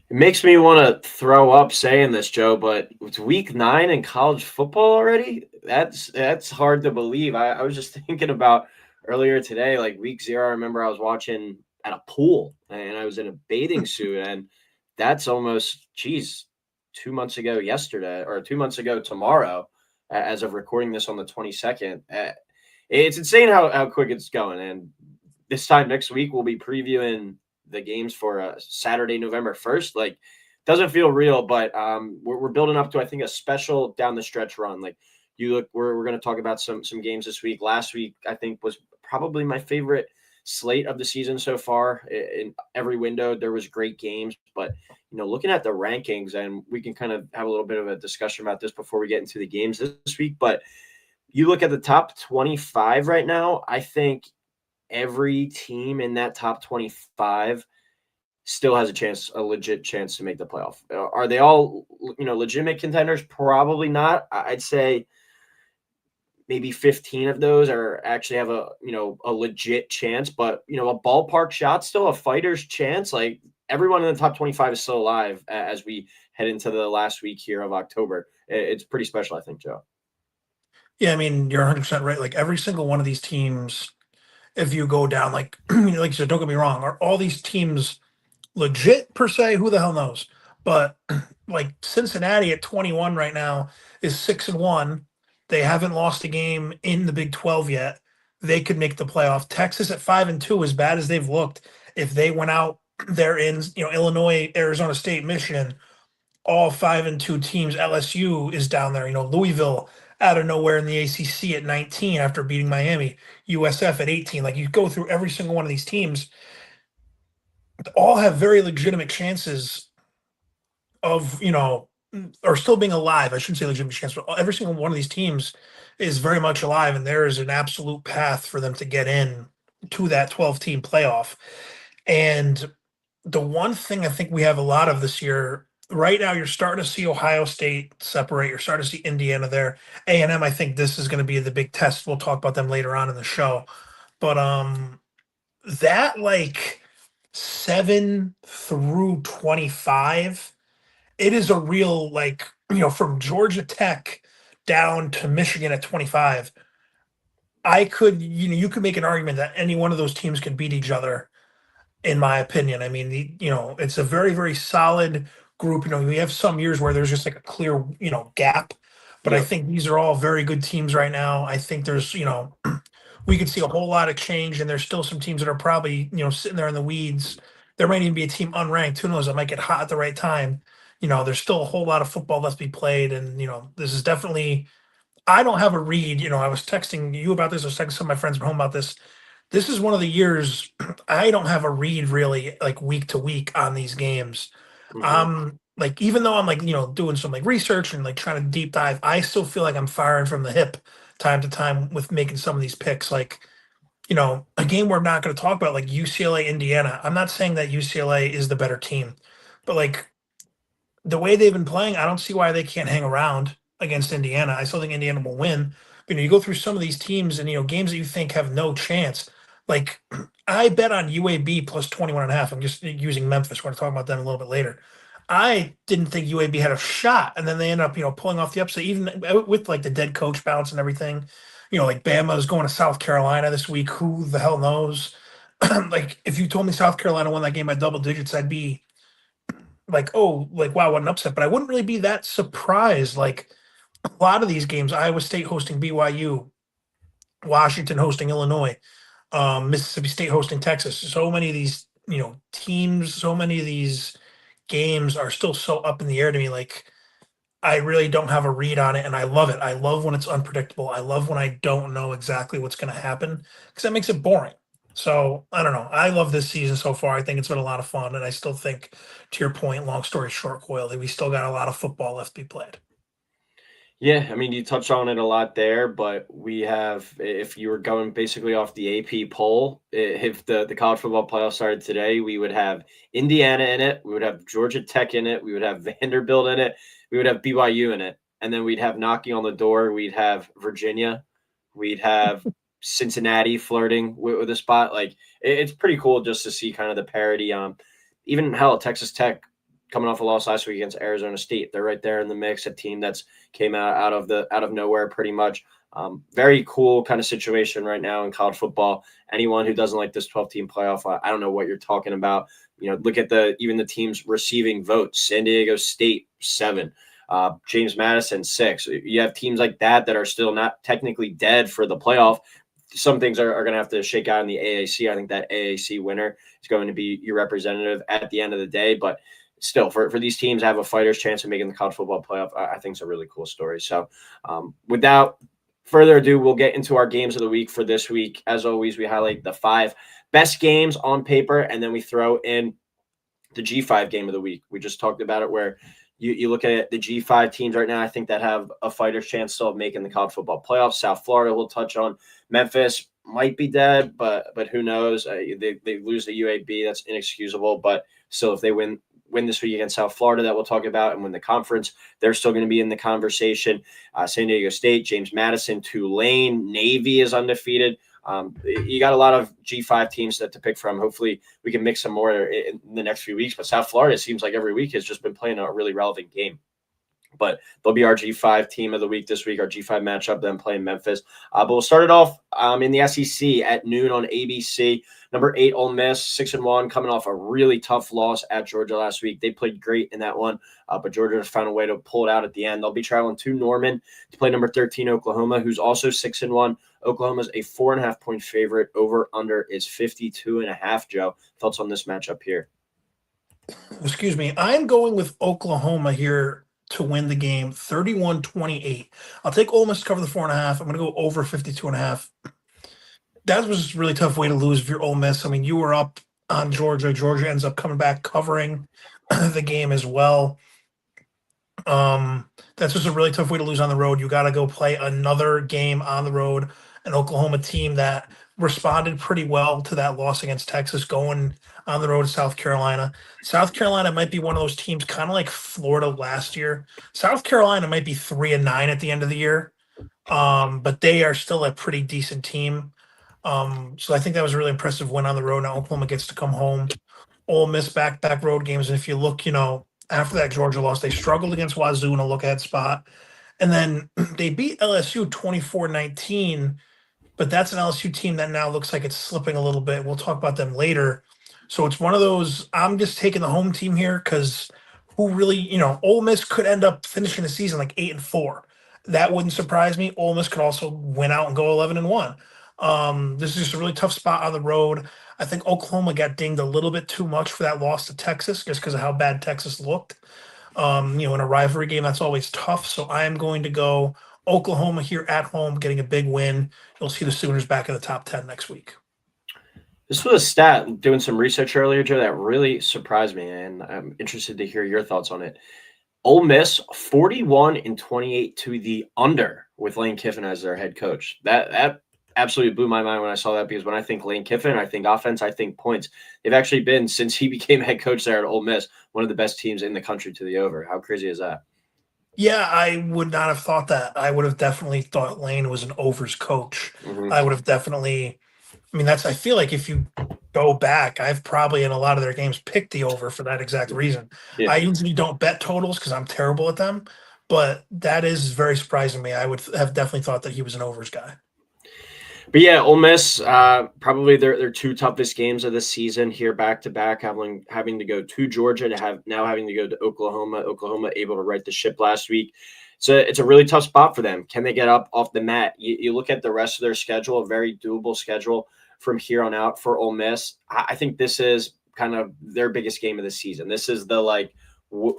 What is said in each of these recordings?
It makes me want to throw up saying this, Joe, but it's week 9 in college football already. That's hard to believe. I was just thinking about earlier today, like week 0. I remember I was watching at a pool and I was in a bathing suit, and that's almost, geez, 2 months ago yesterday, or 2 months ago tomorrow, as of recording this on the 22nd. It's insane how quick it's going, and this time next week we'll be previewing the games for Saturday, November 1st. Like, doesn't feel real, but we're building up to, I think, a special down the stretch run. Like, you look, we're going to talk about some games this week. Last week, I think, was probably my favorite slate of the season so far. In every window, there was great games, but looking at the rankings, and we can kind of have a little bit of a discussion about this before we get into the games this week. But you look at the top 25 right now, I think every team in that top 25 still has a legit chance to make the playoff. Are they all, legitimate contenders? Probably not. I'd say maybe 15 of those are actually have a legit chance, but a ballpark shot, still a fighter's chance. Like, everyone in the top 25 is still alive as we head into the last week here of October. It's pretty special, I think, Joe. Yeah, I mean, you're 100% right. Like every single one of these teams, if you go down, like like you said, don't get me wrong, are all these teams legit per se? Who the hell knows? But like Cincinnati at 21 right now is 6-1. They haven't lost a game in the Big 12 yet. They could make the playoff. Texas at 5-2, as bad as they've looked, if they went out there in Illinois, Arizona State, Michigan, all 5-2 teams. LSU is down there. Louisville out of nowhere in the ACC at 19 after beating Miami. USF at 18. Like, you go through every single one of these teams, all have very legitimate chances of or still being alive. I shouldn't say legitimate chance, but every single one of these teams is very much alive, and there is an absolute path for them to get in to that 12-team playoff. And the one thing I think we have a lot of this year, right now, you're starting to see Ohio State separate. You're starting to see Indiana there. A&M, I think this is going to be the big test. We'll talk about them later on in the show. But that, like, 7 through 25, it is a real, like, from Georgia Tech down to Michigan at 25. You could make an argument that any one of those teams could beat each other, in my opinion. I mean, it's a very, very solid group. We have some years where there's just like a clear, gap, but I Yep. think these are all very good teams right now. I think there's, we could see a whole lot of change, and there's still some teams that are probably, sitting there in the weeds. There might even be a team unranked. Who knows? That might get hot at the right time. There's still a whole lot of football left to be played, and this is definitely. I don't have a read. I was texting you about this. I was texting some of my friends at home about this. This is one of the years I don't have a read really, like, week to week on these games. Hmm. Like, even though I'm, like, doing some, like, research and, like, trying to deep dive, I still feel like I'm firing from the hip time to time with making some of these picks. Like, a game we're not going to talk about, like UCLA, Indiana. I'm not saying that UCLA is the better team, but, like, the way they've been playing, I don't see why they can't hang around against Indiana. I still think Indiana will win. But, you go through some of these teams, and games that you think have no chance. Like, I bet on UAB plus 21.5. I'm just using Memphis. We're going to talk about them a little bit later. I didn't think UAB had a shot, and then they end up, pulling off the upset, even with, like, the dead coach bounce and everything. Like, Bama is going to South Carolina this week. Who the hell knows? Like, if you told me South Carolina won that game by double digits, I'd be like, oh, like, wow, what an upset. But I wouldn't really be that surprised. Like, a lot of these games, Iowa State hosting BYU, Washington hosting Illinois, Mississippi State hosting Texas. So many of these, teams, so many of these games are still so up in the air to me. Like, I really don't have a read on it, and I love it. I love when it's unpredictable. I love when I don't know exactly what's going to happen, because that makes it boring. So I don't know. I love this season so far. I think it's been a lot of fun, and I still think, to your point, long story short, Coyle, that we still got a lot of football left to be played. Yeah, I mean, you touched on it a lot there, but we have, if you were going basically off the AP poll, if the college football playoff started today, we would have Indiana in it, we would have Georgia Tech in it, we would have Vanderbilt in it, we would have BYU in it, and then we'd have knocking on the door, we'd have Virginia, we'd have Cincinnati flirting with a spot. Like, it's pretty cool just to see kind of the parity. Even hell, Texas Tech coming off a loss last week against Arizona State. They're right there in the mix, a team that's came out of nowhere pretty much. Very cool kind of situation right now in college football. Anyone who doesn't like this 12-team playoff, I don't know what you're talking about. Look at even the teams receiving votes. San Diego State, 7. James Madison, 6. You have teams like that are still not technically dead for the playoff. Some things are going to have to shake out in the AAC. I think that AAC winner is going to be your representative at the end of the day. But still, for these teams to have a fighter's chance of making the college football playoff, I think it's a really cool story. So without further ado, we'll get into our games of the week for this week. As always, we highlight the 5 best games on paper, and then we throw in the G5 game of the week. We just talked about it, where you look at the G5 teams right now, I think that have a fighter's chance still of making the college football playoffs. South Florida we'll touch on. Memphis might be dead, but who knows? They lose the UAB. That's inexcusable. But still, if they win this week against South Florida, that we'll talk about, and win the conference, they're still going to be in the conversation. San Diego State, James Madison, Tulane, Navy is undefeated. You got a lot of G5 teams to pick from. Hopefully we can mix some more in the next few weeks. But South Florida seems like every week has just been playing a really relevant game. But they'll be our G5 team of the week this week, our G5 matchup, then playing Memphis. But we'll start it off in the SEC at noon on ABC. Number 8, Ole Miss, 6-1, coming off a really tough loss at Georgia last week. They played great in that one, but Georgia found a way to pull it out at the end. They'll be traveling to Norman to play number 13, Oklahoma, who's also 6-1. Oklahoma's a 4.5-point favorite. Over under is 52.5. Joe, thoughts on this matchup here? Excuse me. I'm going with Oklahoma here to win the game, 31-28. I'll take Ole Miss to cover the 4.5. I'm going to go over 52.5. That was a really tough way to lose if you're Ole Miss. I mean, you were up on Georgia. Georgia ends up coming back covering the game as well. That's just a really tough way to lose on the road. You got to go play another game on the road. An Oklahoma team that responded pretty well to that loss against Texas, going on the road to South Carolina. South Carolina might be one of those teams, kind of like Florida last year. South Carolina might be 3-9 at the end of the year, but they are still a pretty decent team. So I think that was a really impressive win on the road. Now Oklahoma gets to come home. Ole Miss back road games, and if you look, after that Georgia loss, they struggled against Wazoo in a look-ahead spot, and then they beat LSU 24-19. But that's an LSU team that now looks like it's slipping a little bit. We'll talk about them later. So it's one of those, I'm just taking the home team here because who really, Ole Miss could end up finishing the season like 8-4. That wouldn't surprise me. Ole Miss could also win out and go 11-1. This is just a really tough spot on the road. I think Oklahoma got dinged a little bit too much for that loss to Texas just because of how bad Texas looked. In a rivalry game, that's always tough. So I am going to go Oklahoma here at home, getting a big win. You'll see the Sooners back in the top 10 next week. This was a stat, doing some research earlier, Joe, that really surprised me, and I'm interested to hear your thoughts on it. Ole Miss, 41-28 to the under with Lane Kiffin as their head coach. That absolutely blew my mind when I saw that, because when I think Lane Kiffin, I think offense, I think points. They've actually been, since he became head coach there at Ole Miss, one of the best teams in the country to the over. How crazy is that? Yeah, I would not have thought that. I would have definitely thought Lane was an overs coach. Mm-hmm. I would have definitely, I feel like if you go back, I've probably in a lot of their games picked the over for that exact reason. Yeah. I usually don't bet totals because I'm terrible at them, but that is very surprising to me. I would have definitely thought that he was an overs guy. But yeah, Ole Miss, probably their 2 toughest games of the season here back to back, having to go to Georgia to having to go to Oklahoma. Oklahoma able to right the ship last week. So it's a really tough spot for them. Can they get up off the mat? You look at the rest of their schedule, a very doable schedule from here on out for Ole Miss. I think this is kind of their biggest game of the season. This is the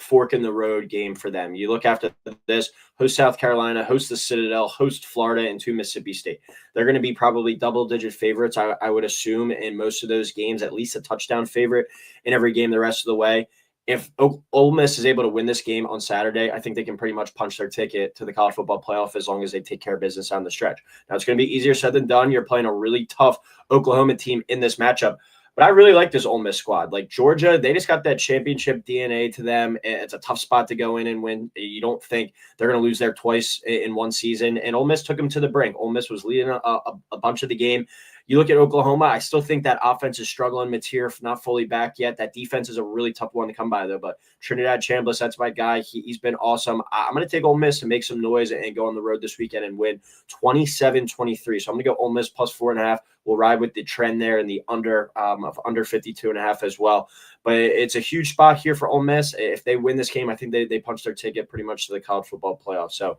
fork in the road game for them. You look after this, host South Carolina, host the Citadel, host Florida, and 2 Mississippi State. They're going to be probably double-digit favorites, I would assume, in most of those games, at least a touchdown favorite in every game the rest of the way. If Ole Miss is able to win this game on Saturday, I think they can pretty much punch their ticket to the college football playoff as long as they take care of business on the stretch. Now, it's going to be easier said than done. You're playing a really tough Oklahoma team in this matchup. But I really like this Ole Miss squad. Like Georgia, they just got that championship DNA to them. It's a tough spot to go in and win. You don't think they're going to lose there twice in one season. And Ole Miss took them to the brink. Ole Miss was leading a bunch of the game. You look at Oklahoma, I still think that offense is struggling. Mateer not fully back yet. That defense is a really tough one to come by, though. But Trinidad Chambliss, that's my guy. He's been awesome. I'm going to take Ole Miss to make some noise and go on the road this weekend and win 27-23. So I'm going to go Ole Miss plus 4.5. We'll ride with the trend there and the under of under 52.5 as well. But it's a huge spot here for Ole Miss. If they win this game, I think they punch their ticket pretty much to the college football playoff. So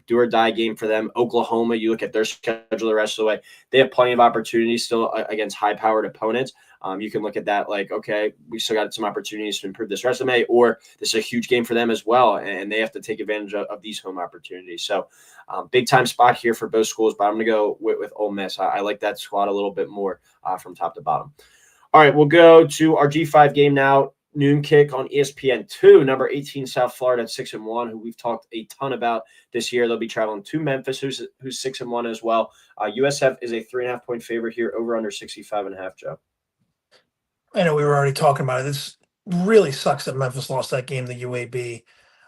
do or die game for them. Oklahoma, you look at their schedule the rest of the way. They have plenty of opportunities still against high-powered opponents. You can look at that like, okay, we still got some opportunities to improve this resume, or this is a huge game for them as well, and they have to take advantage of these home opportunities. So big-time spot here for both schools, but I'm going to go with Ole Miss. I like that squad a little bit more from top to bottom. All right, we'll go to our G5 game now. Noon kick on ESPN2, number 18 South Florida at 6-1, who we've talked a ton about this year. They'll be traveling to Memphis, who's 6-1 as well. USF is a 3.5-point favorite here, over under 65.5. Joe. I know we were already talking about it. This really sucks that Memphis lost that game to UAB.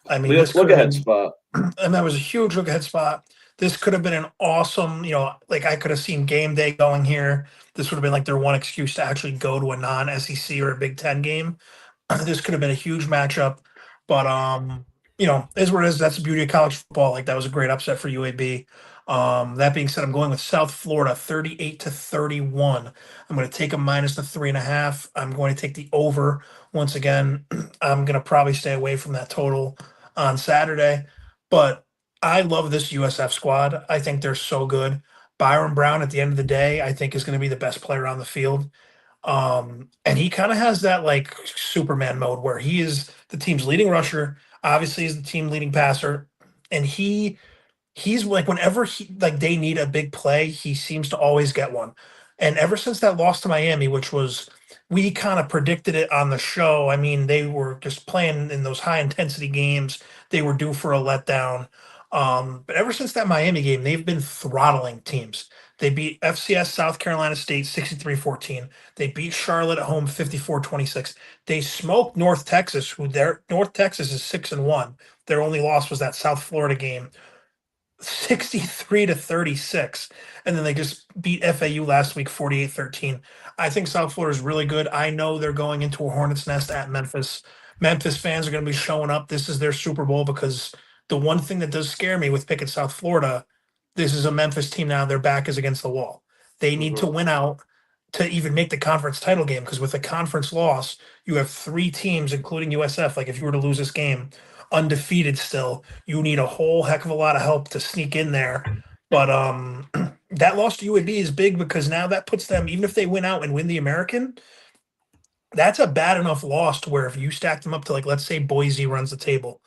I mean, this look ahead spot, and that was a huge look ahead spot. This could have been an awesome, like I could have seen game day going here. This would have been like their one excuse to actually go to a non-SEC or a Big Ten game. This could have been a huge matchup, but is what it is. That's the beauty of college football. Like that was a great upset for UAB. That being said, I'm going with South Florida, 38-31. I'm going to take a minus the 3.5. I'm going to take the over once again. I'm going to probably stay away from that total on Saturday, but I love this USF squad. I think they're so good. Byron Brown, at the end of the day, I think is going to be the best player on the field. And he kind of has that like Superman mode where he is the team's leading rusher, obviously is the team leading passer, and he's like whenever they need a big play, he seems to always get one. And ever since that loss to Miami, which was we kind of predicted it on the show. I mean, they were just playing in those high intensity games. They were due for a letdown. But ever since that Miami game, they've been throttling teams. They beat FCS South Carolina State 63-14. They beat Charlotte at home 54-26. They smoked North Texas, North Texas is 6-1. Their only loss was that South Florida game, 63-36. And then they just beat FAU last week 48-13. I think South Florida is really good. I know they're going into a hornet's nest at Memphis. Memphis fans are going to be showing up. This is their Super Bowl because the one thing that does scare me with picking South Florida, this is a Memphis team now. Their back is against the wall. They need to win out to even make the conference title game because with a conference loss, you have 3 teams, including USF. Like if you were to lose this game, undefeated still, you need a whole heck of a lot of help to sneak in there. But that loss to UAB is big because now that puts them, even if they win out and win the American, that's a bad enough loss to where if you stack them up to like, let's say Boise runs the table.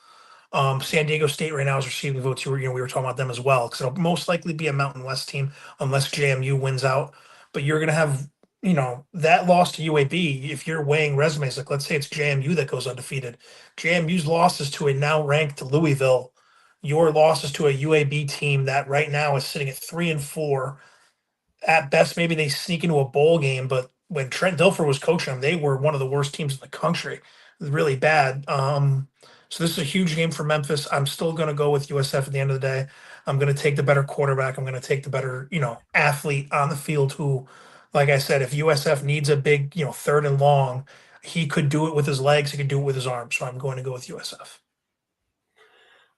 San Diego State right now is receiving votes. We were talking about them as well because it'll most likely be a Mountain West team unless JMU wins out. But you're going to have, that loss to UAB. If you're weighing resumes, like let's say it's JMU that goes undefeated, JMU's losses to a now ranked Louisville, your losses to a UAB team that right now is sitting at 3-4. At best, maybe they sneak into a bowl game, but when Trent Dilfer was coaching them, they were one of the worst teams in the country, really bad. So this is a huge game for Memphis. I'm still going to go with USF at the end of the day. I'm going to take the better quarterback. I'm going to take the better, athlete on the field who, like I said, if USF needs a big, 3rd and long, he could do it with his legs. He could do it with his arms. So I'm going to go with USF.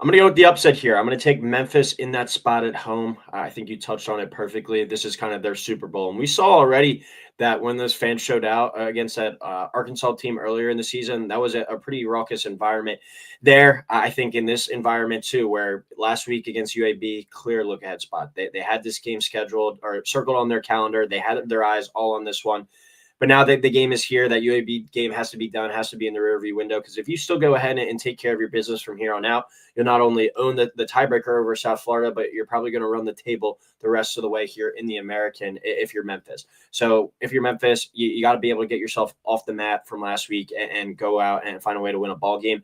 I'm going to go with the upset here. I'm going to take Memphis in that spot at home. I think you touched on it perfectly. This is kind of their Super Bowl. And we saw already that when those fans showed out against that Arkansas team earlier in the season, that was a pretty raucous environment there. I think in this environment too, where last week against UAB, clear look ahead spot. They had this game scheduled or circled on their calendar. They had their eyes all on this one. But now that the game is here, that UAB game has to be done, has to be in the rearview window. Because if you still go ahead and take care of your business from here on out, you'll not only own the tiebreaker over South Florida, but you're probably going to run the table the rest of the way here in the American if you're Memphis. So if you're Memphis, you got to be able to get yourself off the mat from last week and go out and find a way to win a ball game.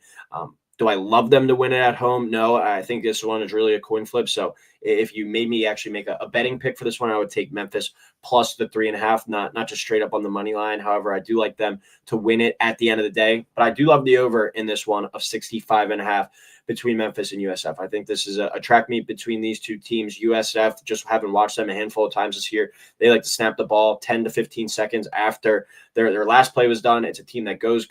Do I love them to win it at home? No, I think this one is really a coin flip. So if you made me actually make a betting pick for this one, I would take Memphis plus the 3.5, not just straight up on the money line. However, I do like them to win it at the end of the day. But I do love the over in this one of 65.5 between Memphis and USF. I think this is a track meet between these two teams. USF, just having watched them a handful of times this year, they like to snap the ball 10 to 15 seconds after their last play was done. It's a team that goes.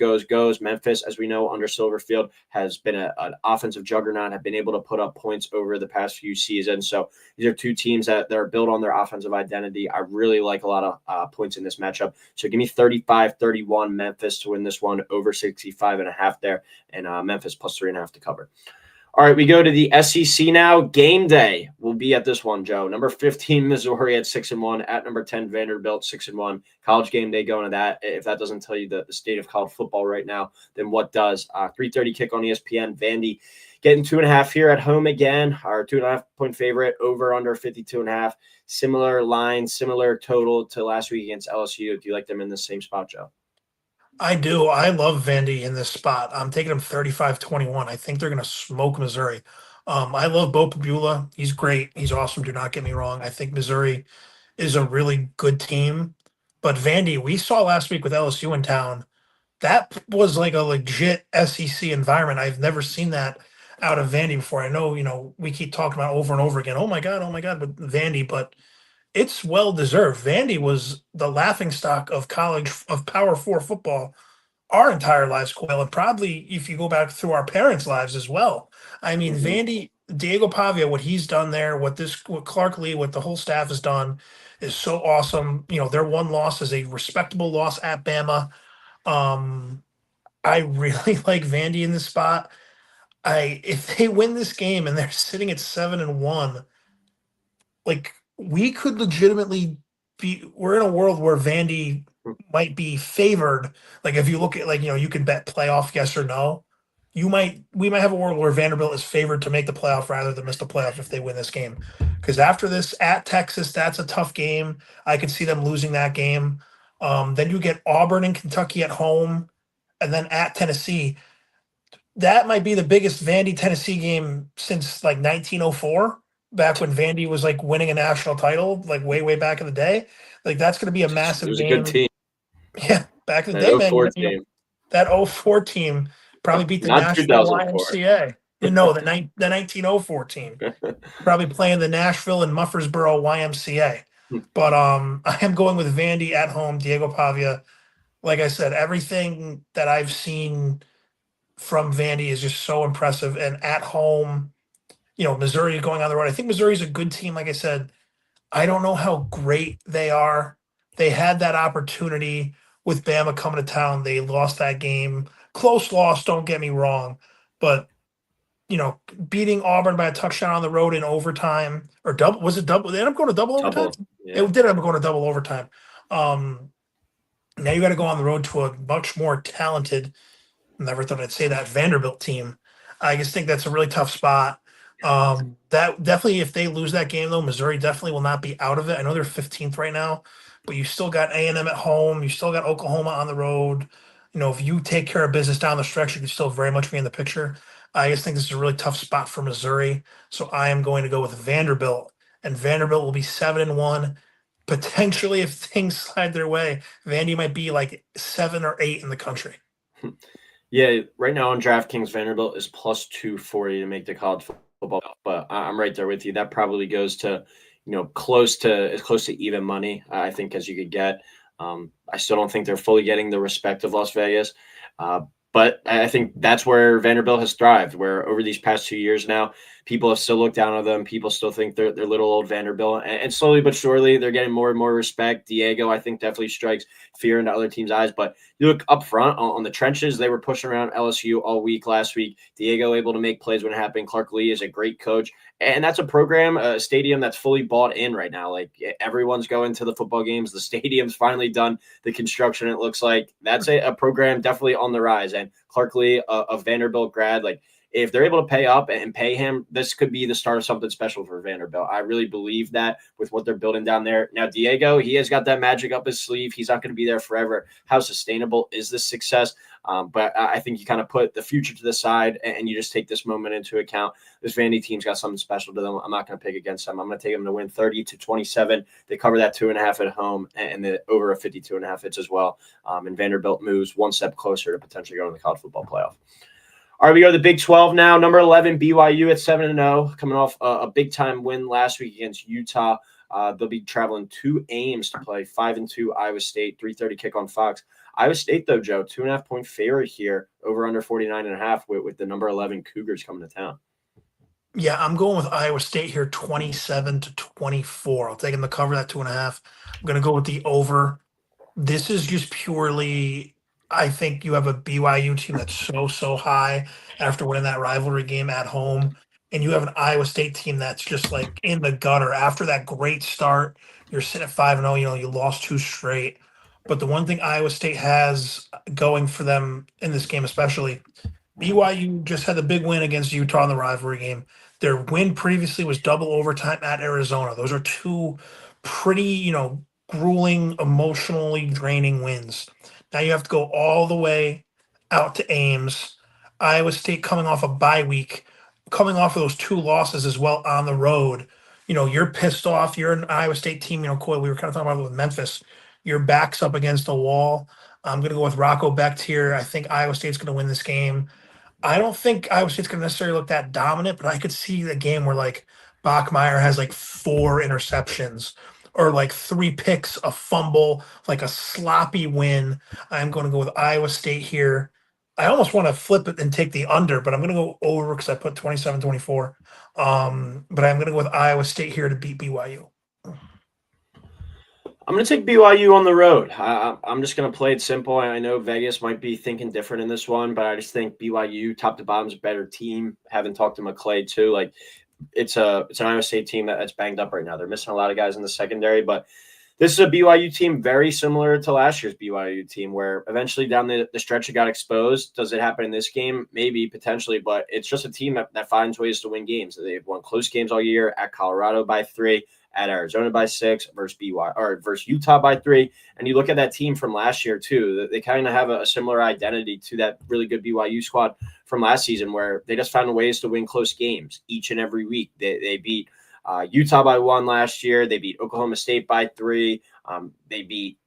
Memphis, as we know, under Silverfield, has been an offensive juggernaut, have been able to put up points over the past few seasons. So these are two teams that are built on their offensive identity. I really like a lot of points in this matchup. So give me 35-31 Memphis to win this one, over 65.5 there, and Memphis plus 3.5 to cover. All right, we go to the SEC now. Game day will be at this one, Joe. Number 15, Missouri at 6-1. At number 10, Vanderbilt, 6-1. College game day going to that. If that doesn't tell you the state of college football right now, then what does? 3:30 kick on ESPN. Vandy getting 2.5 here at home again. Our 2.5-point favorite, over under 52.5. Similar line, similar total to last week against LSU. Do you like them in the same spot, Joe? I do. I love Vandy in this spot. I'm taking them 35-21. I think they're going to smoke Missouri. I love Bo Pabula. He's great. He's awesome. Do not get me wrong. I think Missouri is a really good team. But Vandy, we saw last week with LSU in town, that was like a legit SEC environment. I've never seen that out of Vandy before. I know, we keep talking about over and over again. Oh my God, with Vandy, but it's well deserved. Vandy was the laughing stock of college of Power Four football our entire lives, Coyle, and probably if you go back through our parents' lives as well. I mean, Vandy, Diego Pavia, what he's done there, what Clark Lee, what the whole staff has done is so awesome. Their one loss is a respectable loss at Bama. I really like Vandy in this spot. If they win this game and they're sitting at 7-1, like we could legitimately we're in a world where Vandy might be favored. Like if you look at you can bet playoff yes or no. We might have a world where Vanderbilt is favored to make the playoff rather than miss the playoff if they win this game. Because after this at Texas, that's a tough game. I could see them losing that game. Then you get Auburn and Kentucky at home, and then at Tennessee. That might be the biggest Vandy Tennessee game since like 1904, back when Vandy was like winning a national title, like way back in the day. Like that's going to be a massive It was game. a good team. Yeah, back in the That day, man. 04 team. That 04 team probably beat the Not Nashville 2004. YMCA. No, the 1904 team. Probably playing the Nashville and Murfreesboro YMCA. But I am going with Vandy at home, Diego Pavia. Like I said, everything that I've seen from Vandy is just so impressive. And at home, Missouri going on the road. I think Missouri's a good team. Like I said, I don't know how great they are. They had that opportunity with Bama coming to town. They lost that game. Close loss, don't get me wrong. But, beating Auburn by a touchdown on the road in overtime or double, was it double? They ended up going to double overtime? Yeah. It did end up going to double overtime. Now you got to go on the road to a much more talented, never thought I'd say that, Vanderbilt team. I just think that's a really tough spot. That definitely, if they lose that game, though, Missouri definitely will not be out of it. I know they're 15th right now, but you still got A&M at home. You still got Oklahoma on the road. If you take care of business down the stretch, you can still very much be in the picture. I just think this is a really tough spot for Missouri. So I am going to go with Vanderbilt, and Vanderbilt will be 7-1. Potentially, if things slide their way, Vandy might be like 7 or 8 in the country. Yeah, right now on DraftKings, Vanderbilt is plus 240 to make the college football. But I'm right there with you. That probably goes to, close to even money, I think, as you could get. I still don't think they're fully getting the respect of Las Vegas. But I think that's where Vanderbilt has thrived, where over these past 2 years now, people have still looked down on them. People still think they're little old Vanderbilt. And slowly but surely, they're getting more and more respect. Diego, I think, definitely strikes fear into other teams' eyes. But you look up front on the trenches, they were pushing around LSU all week last week. Diego able to make plays when it happened. Clark Lee is a great coach. And that's a program, a stadium that's fully bought in right now. Like everyone's going to the football games. The stadium's finally done the construction. It looks like that's a program definitely on the rise. And Clark Lee, a Vanderbilt grad, like if they're able to pay up and pay him, this could be the start of something special for Vanderbilt. I really believe that with what they're building down there. Now, Diego, he has got that magic up his sleeve. He's not going to be there forever. How sustainable is this success? But I think you kind of put the future to the side and you just take this moment into account. This Vandy team's got something special to them. I'm not going to pick against them. I'm going to take them to win 30-27. They cover that 2.5 at home, and the over a 52.5 hits as well. And Vanderbilt moves one step closer to potentially going to the college football playoff. All right, we go to the Big 12 now. Number 11, BYU at 7-0, coming off a big-time win last week against Utah. They'll be traveling to Ames to play 5-2 Iowa State, 3:30 kick on Fox. Iowa State, though, Joe, 2.5-point favorite here, over under 49.5 with the number 11 Cougars coming to town. Yeah, I'm going with Iowa State here, 27-24. I'll take them to cover that 2.5. I'm going to go with the over. This is just purely, I think you have a BYU team that's so high after winning that rivalry game at home, and you have an Iowa State team that's just like in the gutter after that great start. You're sitting at 5-0. You lost 2 straight. But the one thing Iowa State has going for them in this game, especially, BYU just had the big win against Utah in the rivalry game. Their win previously was double overtime at Arizona. Those are 2 pretty, grueling, emotionally draining wins. Now you have to go all the way out to Ames. Iowa State coming off a bye week, coming off of those 2 losses as well on the road. You're pissed off. You're an Iowa State team. Coyle, we were kind of talking about it with Memphis. Your back's up against the wall. I'm going to go with Rocco Becht here. I think Iowa State's going to win this game. I don't think Iowa State's going to necessarily look that dominant, but I could see the game where like Bachmeier has like 4 interceptions or like 3 picks, a fumble, like a sloppy win. I'm going to go with Iowa State here. I almost want to flip it and take the under, but I'm going to go over because I put 27-24. But I'm going to go with Iowa State here to beat BYU. I'm going to take BYU on the road. I'm just going to play it simple. I know Vegas might be thinking different in this one, but I just think BYU, top to bottom, is a better team. Having talked to McClay too, like it's an Iowa State team that's banged up right now. They're missing a lot of guys in the secondary, but this is a BYU team very similar to last year's BYU team, where eventually down the stretch it got exposed. Does it happen in this game? Maybe, potentially, but it's just a team that finds ways to win games. They've won close games all year, at Colorado by 3, at Arizona by 6, versus versus Utah by 3. And you look at that team from last year too. They kind of have a similar identity to that really good BYU squad from last season, where they just found ways to win close games each and every week. They beat Utah by 1 last year. They beat Oklahoma State by 3. They beat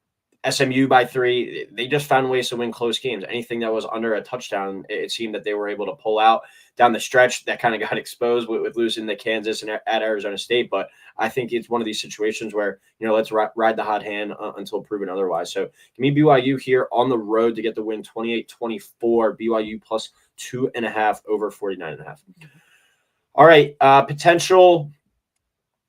SMU by 3. They just found ways to win close games. Anything that was under a touchdown, it seemed that they were able to pull out down the stretch. That kind of got exposed with losing to Kansas and at Arizona State. But I think it's one of these situations where, let's ride the hot hand until proven otherwise. So give me BYU here on the road to get the win, 28-24, BYU plus 2.5 over 49.5. All right, potential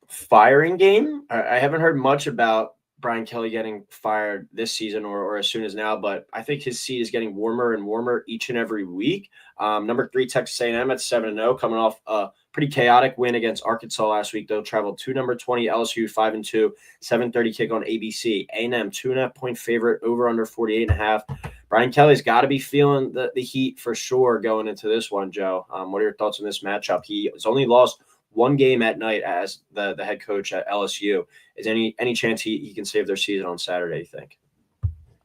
firing game. I haven't heard much about Brian Kelly getting fired this season or as soon as now, but I think his seat is getting warmer and warmer each and every week. Number 3, Texas A&M at 7-0, coming off a pretty chaotic win against Arkansas last week. They'll travel to number 20, LSU 5-2, 7:30 kick on ABC. A&M 2.5-point favorite, over under 48.5. Brian Kelly's got to be feeling the heat for sure going into this one, Joe. What are your thoughts on this matchup? He has only lost 1 game at night as the head coach at LSU. Is any chance he can save their season on Saturday, you think?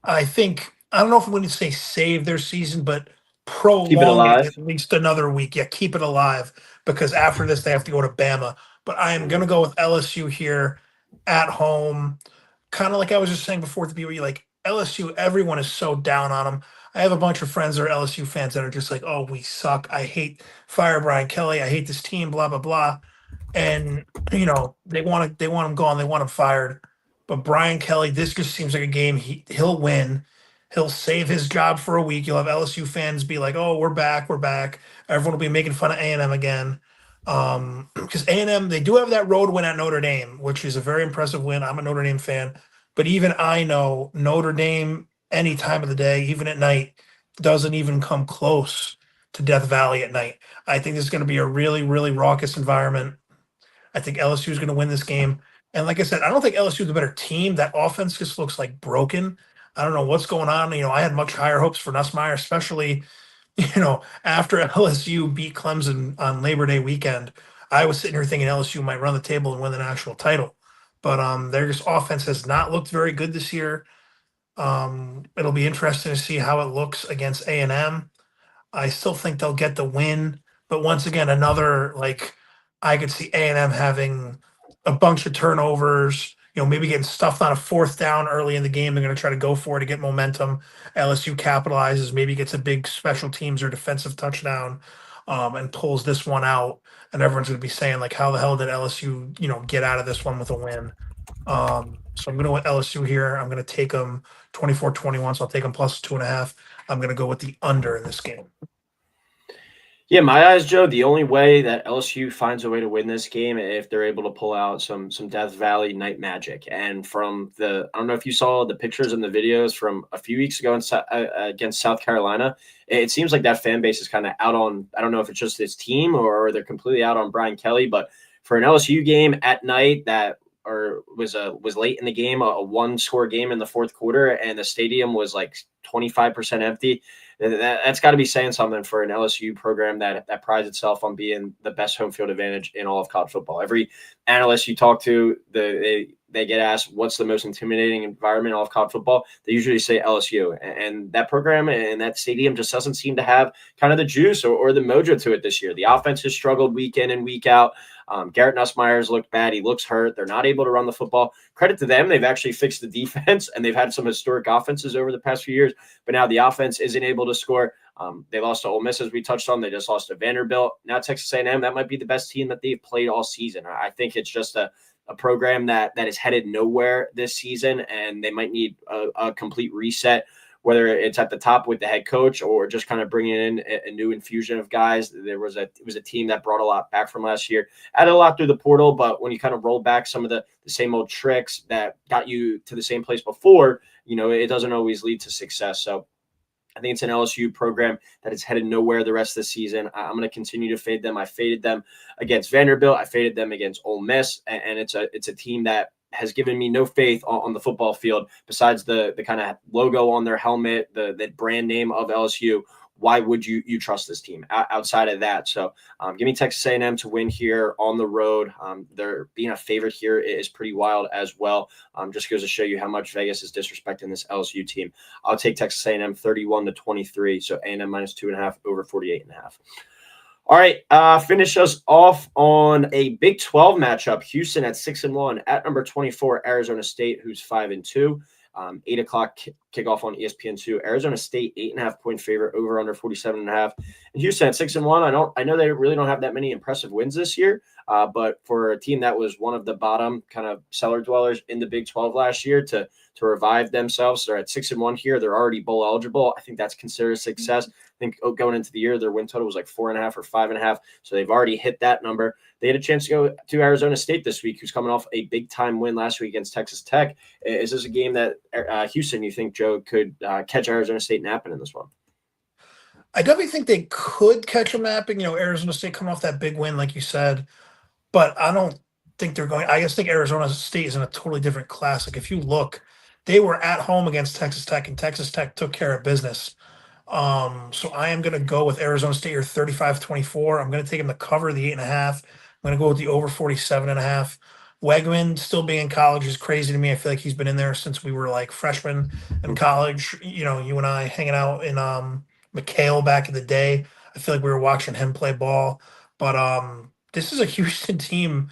I don't know if I'm going to say save their season, but Keep it prolong alive. it at least another week. Yeah, keep it alive, because after this they have to go to Bama. But I am going to go with LSU here at home. Kind of like I was just saying before, the BYU, like LSU, everyone is so down on them. I have a bunch of friends that are LSU fans that are just like, "Oh, we suck. I hate fire Brian Kelly. I hate this team. Blah blah blah." And they want him gone. They want him fired. But Brian Kelly, this just seems like a game he'll win. He'll save his job for a week. You'll have LSU fans be like, "Oh, we're back, we're back." Everyone will be making fun of A&M again, because A&M, they do have that road win at Notre Dame, which is a very impressive win. I'm a Notre Dame fan, but even I know Notre Dame any time of the day, even at night, doesn't even come close to Death Valley at night. I think this is going to be a really, really raucous environment. I think LSU is going to win this game. And like I said, I don't think LSU is a better team. That offense just looks like broken. I don't know what's going on. I had much higher hopes for Nussmeier, especially after LSU beat Clemson on Labor Day weekend, I was sitting here thinking LSU might run the table and win the national title. But their just offense has not looked very good this year. It'll be interesting to see how it looks against A&M. I still think they'll get the win, but once again, another like I could see A&M having a bunch of turnovers. Maybe getting stuffed on a fourth down early in the game. They're going to try to go for it to get momentum. LSU capitalizes, maybe gets a big special teams or defensive touchdown, and pulls this one out. And everyone's going to be saying like, how the hell did LSU, get out of this one with a win? So I'm going to with LSU here. I'm going to take them 24-21. So I'll take them plus 2.5. I'm going to go with the under in this game. Yeah, my eyes, Joe. The only way that LSU finds a way to win this game if they're able to pull out some Death Valley night magic. And from I don't know if you saw the pictures and the videos from a few weeks ago against South Carolina. It seems like that fan base is kind of out on. I don't know if it's just his team or they're completely out on Brian Kelly. But for an LSU game at night that was late in the game, a one-score game in the fourth quarter, and the stadium was like 25% empty. That's got to be saying something for an LSU program that prides itself on being the best home field advantage in all of college football. Every analyst you talk to, they get asked what's the most intimidating environment in all of college football. They usually say LSU, and that program and that stadium just doesn't seem to have kind of the juice or the mojo to it this year. The offense has struggled week in and week out. Garrett Nussmeier's looked bad. He looks hurt. They're not able to run the football. Credit to them. They've actually fixed the defense, and they've had some historic offenses over the past few years. But now the offense isn't able to score. They lost to Ole Miss, as we touched on. They just lost to Vanderbilt. Now Texas A&M, that might be the best team that they've played all season. I think it's just a program that is headed nowhere this season, and they might need a complete reset, whether it's at the top with the head coach or just kind of bringing in a new infusion of guys. It was a team that brought a lot back from last year, added a lot through the portal, but when you kind of roll back some of the same old tricks that got you to the same place before, it doesn't always lead to success. So I think it's an LSU program that is headed nowhere the rest of the season. I'm going to continue to fade them. I faded them against Vanderbilt. I faded them against Ole Miss, and it's a team that has given me no faith on the football field besides the kind of logo on their helmet, the brand name of LSU. Why would you trust this team outside of that? So give me Texas A&M to win here on the road. They're being a favorite here is pretty wild as well. Just goes to show you how much Vegas is disrespecting this LSU team. I'll take Texas A&M 31-23. So A&M minus 2.5 over 48.5. All right, finish us off on a Big 12 matchup. Houston at 6-1 at number 24, Arizona State, who's 5-2. 8 o'clock kickoff on ESPN2. Arizona State 8.5-point favorite, over under 47.5. And Houston at 6-1. I know they really don't have that many impressive wins this year, but for a team that was one of the bottom kind of cellar dwellers in the Big 12 last year to revive themselves, they're at 6-1 here. They're already bowl eligible. I think that's considered a success. I think going into the year, their win total was like 4.5 or 5.5. So they've already hit that number. They had a chance to go to Arizona State this week, who's coming off a big time win last week against Texas Tech. Is this a game that Houston, you think, Joe, could catch Arizona State napping in this one? I definitely think they could catch them napping. Arizona State coming off that big win, like you said, but I don't think they're going. I just think Arizona State is in a totally different class. Like if you look, they were at home against Texas Tech, and Texas Tech took care of business. So I am going to go with Arizona State here 35-24. I'm going to take them to cover the 8.5. I'm going to go with the over 47.5. Wegman still being in college is crazy to me. I feel like he's been in there since we were like freshmen in college. You and I hanging out in McHale back in the day. I feel like we were watching him play ball. But this is a Houston team.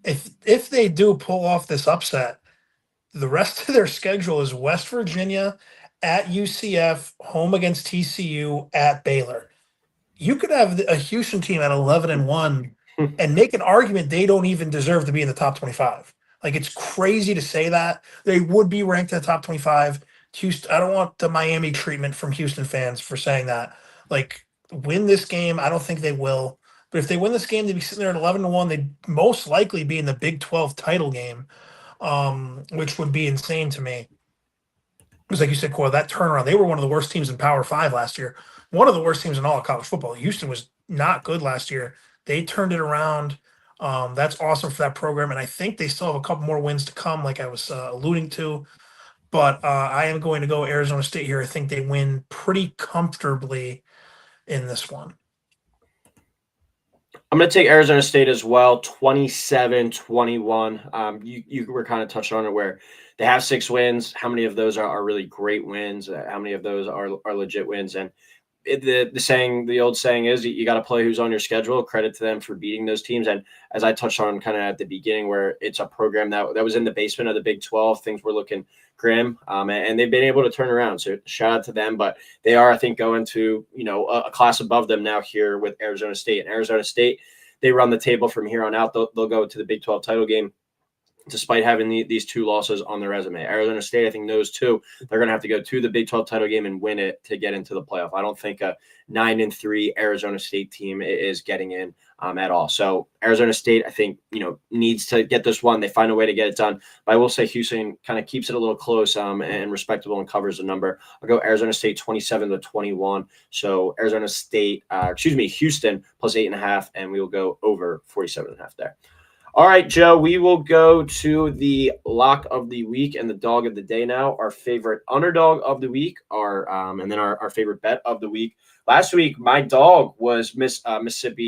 If they do pull off this upset, the rest of their schedule is West Virginia, at UCF, home against TCU, at Baylor. You could have a Houston team at 11-1 and make an argument they don't even deserve to be in the top 25. Like it's crazy to say that. They would be ranked in the top 25. Houston, I don't want the Miami treatment from Houston fans for saying that. Like win this game, I don't think they will. But if they win this game, they'd be sitting there at 11-1. They'd most likely be in the Big 12 title game, which would be insane to me. Because like you said, Coyle, that turnaround, they were one of the worst teams in Power 5 last year. One of the worst teams in all of college football. Houston was not good last year. They turned it around. That's awesome for that program. And I think they still have a couple more wins to come, like I was alluding to. But I am going to go Arizona State here. I think they win pretty comfortably. in this one. I'm going to take Arizona State as well, 27-21. You were kind of touching on it where they have 6 wins. How many of those are really great wins? How many of those are legit wins? And the old saying is you got to play who's on your schedule. Credit to them for beating those teams. And as I touched on kind of at the beginning, where it's a program that was in the basement of the Big 12, things were looking grim, and they've been able to turn around. So shout out to them. But they are, I think, going to a class above them now here with Arizona State. And Arizona State, they run the table from here on out. They'll go to the Big 12 title game, despite having these 2 losses on their resume. Arizona State, I think, knows too they're going to have to go to the Big 12 title game and win it to get into the playoff. I don't think a 9-3 Arizona State team is getting in at all. So Arizona State, I think, needs to get this one. They find a way to get it done. But I will say Houston kind of keeps it a little close and respectable and covers the number. I'll go Arizona State 27-21. So Houston plus 8.5, and we will go over 47.5 there. All right, Joe, we will go to the lock of the week and the dog of the day now. Our favorite underdog of the week, and then our favorite bet of the week. Last week, my dog was Minnesota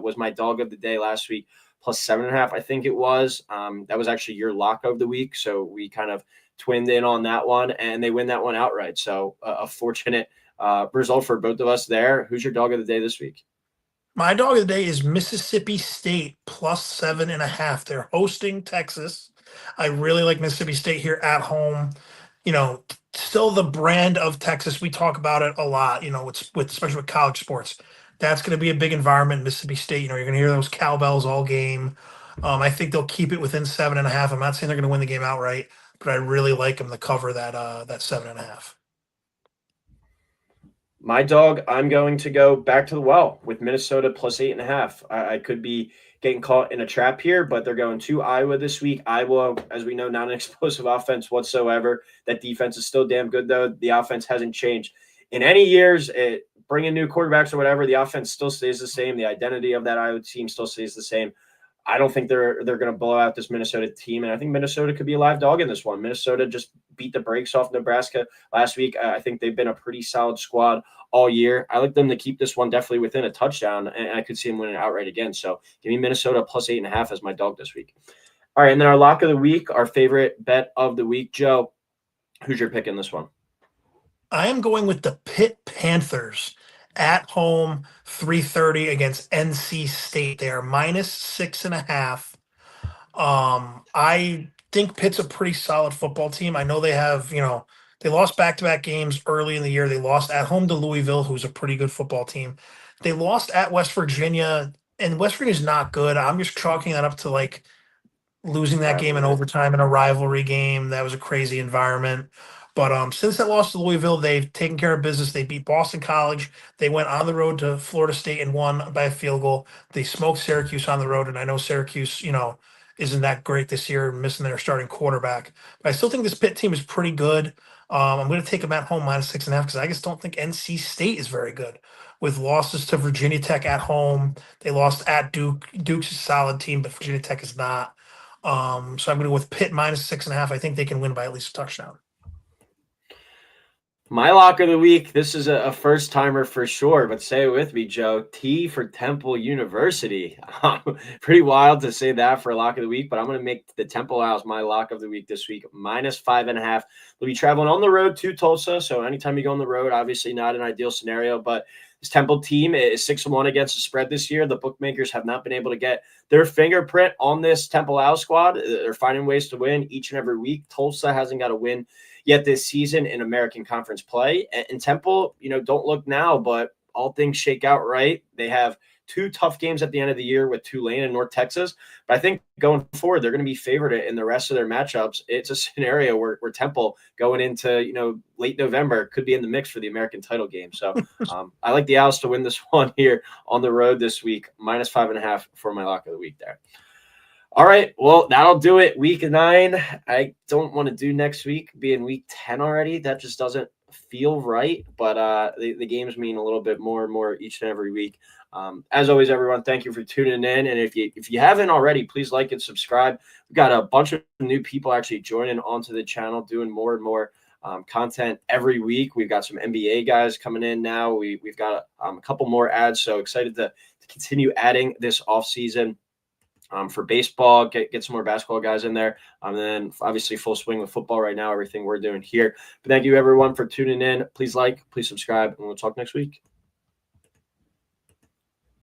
was my dog of the day last week, plus 7.5, I think it was. That was actually your lock of the week, so we kind of twinned in on that one, and they win that one outright. So a fortunate result for both of us there. Who's your dog of the day this week? My dog of the day is Mississippi State plus 7.5. They're hosting Texas. I really like Mississippi State here at home. Still the brand of Texas. We talk about it a lot, especially with college sports. That's going to be a big environment. Mississippi State, you're going to hear those cowbells all game. I think they'll keep it within 7.5. I'm not saying they're going to win the game outright, but I really like them to cover that 7.5. My dog, I'm going to go back to the well with Minnesota plus 8.5. I could be getting caught in a trap here, but they're going to Iowa this week. Iowa, as we know, not an explosive offense whatsoever. That defense is still damn good, though. The offense hasn't changed in any years. Bringing new quarterbacks or whatever, the offense still stays the same. The identity of that Iowa team still stays the same. I don't think they're going to blow out this Minnesota team, and I think Minnesota could be a live dog in this one. Minnesota just beat the brakes off Nebraska last week. I think they've been a pretty solid squad all year. I like them to keep this one definitely within a touchdown, and I could see them winning outright again. So give me Minnesota plus 8.5 as my dog this week. All right, and then our lock of the week, our favorite bet of the week. Joe, who's your pick in this one? I am going with the Pitt Panthers at home, 3:30 against NC State. They are minus 6.5. I think Pitt's a pretty solid football team. I know they have, they lost back-to-back games early in the year. They lost at home to Louisville, who's a pretty good football team. They lost at West Virginia, and West Virginia's not good. I'm just chalking that up to like losing that game in overtime in a rivalry game. That was a crazy environment. But since that loss to Louisville, they've taken care of business. They beat Boston College. They went on the road to Florida State and won by a field goal. They smoked Syracuse on the road, and I know Syracuse, isn't that great this year, missing their starting quarterback. But I still think this Pitt team is pretty good. I'm going to take them at home minus 6.5 because I just don't think NC State is very good. With losses to Virginia Tech at home, they lost at Duke. Duke's a solid team, but Virginia Tech is not. So I'm going to go with Pitt minus 6.5. I think they can win by at least a touchdown. My lock of the week, this is a first timer for sure, but say it with me, Joe. T for Temple University. Pretty wild to say that for a lock of the week, but I'm going to make the Temple Owls my lock of the week this week, minus 5.5. They'll be traveling on the road to Tulsa, so anytime you go on the road, obviously not an ideal scenario, but this Temple team is 6-1 against the spread this year. The bookmakers have not been able to get their fingerprint on this Temple Owl squad. They're finding ways to win each and every week. Tulsa hasn't got a win yet this season in American Conference play. And Temple, don't look now, but all things shake out right. They have 2 tough games at the end of the year with Tulane and North Texas. But I think going forward, they're going to be favored in the rest of their matchups. It's a scenario where Temple going into, late November could be in the mix for the American title game. So I like the Owls to win this one here on the road this week, minus 5.5 for my lock of the week there. All right, well, that'll do it. Week 9. I don't want to do next week being week 10 already. That just doesn't feel right, but the games mean a little bit more and more each and every week. As always, everyone, thank you for tuning in. And if you haven't already, please like and subscribe. We've got a bunch of new people actually joining onto the channel, doing more and more content every week. We've got some NBA guys coming in now. We've got a couple more ads, so excited to continue adding this off season. For baseball, get some more basketball guys in there. And then obviously full swing with football right now, everything we're doing here. But thank you everyone for tuning in. Please like, please subscribe, and we'll talk next week.